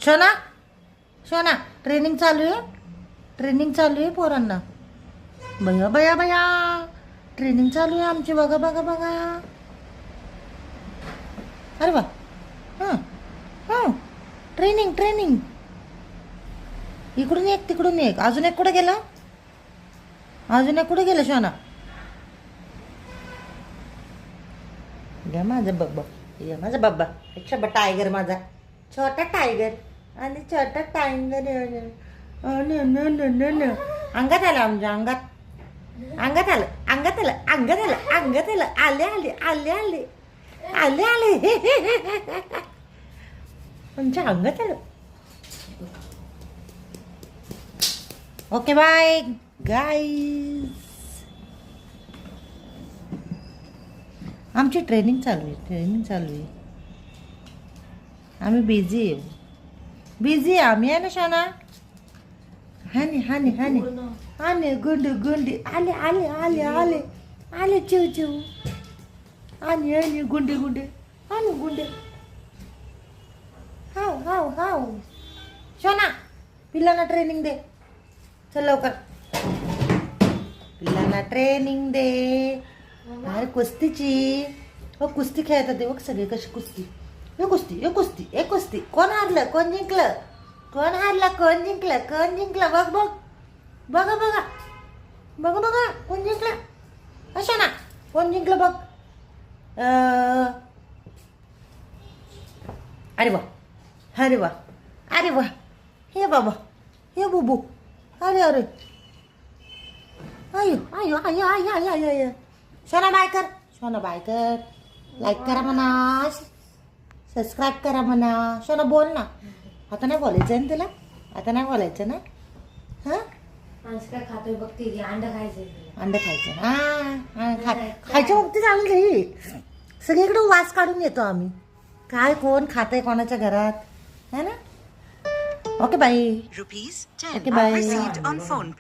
शोना शोना ट्रेनिंग चालू आहे. ट्रेनिंग चालू आहे पोरांना. बया बया बया ट्रेनिंग चालू आहे आमची. बघा बघा बघा. अरे वा. हां हां ट्रेनिंग ट्रेनिंग. इकडून एक तिकडून एक. अजून एक कुठे गेला? अजून एक कुठे गेलं शोना? घ्या माझा बब्बा. या माझा बब्बा. अच्छा टायगर माझा. छोटा टायगर आणि छोटा टायगर. अंगात आलं आमच्या अंगात. अंगात आलं अंगात आलं अंगात आलं अंगात आलं. आले आले आले आले आले आले आमच्या अंगात आलं. Okay bye guys. आमची ट्रेनिंग चालू आहे. ट्रेनिंग चालू आहे. आम्ही बिझी आहे. बिझी आहे आम्ही आहे ना शोना. हानी हानी हानी हानी गुंडी गुंडी. आले आले आले आले आले चिव चिव. आणि आणि गुंडे गुंडे. आले गुंडे. हाव हाव हाव. शोना पिल्लांना ट्रेनिंग दे. चल लवकर. पिल्लांना ट्रेनिंग दे. अरे कुस्तीची. हो कुस्ती खेळतात ते बघ सगळे कशी कुस्ती. हे कुस्ती हे कुस्ती हे कुस्ती. कोण हारलं कोण जिंकलं? कोण हारला कोण जिंकलं? कोण जिंकलं? बघ बघ बघा बघा बघा बघा कोण जिंकलं? अशा ना कोण जिंकलं बघ. अरे वा अरे वा अरे वा. हे बाबा हे बुबू. अरे अरे आयो आयो आयो आयो आयो आयो आयो. शोना बाय कर. शोना बाय कर. लाईक करा म्हणा. सबस्क्राईब करा म्हणा. शोना बोल ना. आता नाही बोलायचं आहे ना तुला? आता नाही बोलायचं ना? हां काय खातोय बघते. अंडा खायचंय. अंडं खायचं. हां खायच्या बाबतीत आम्ही घरी सगळीकडे वास काढून येतो आम्ही. काय कोण खातंय कोणाच्या घरात है ना. Okay bye. Rupees 10 Okay, are bye. received on phone.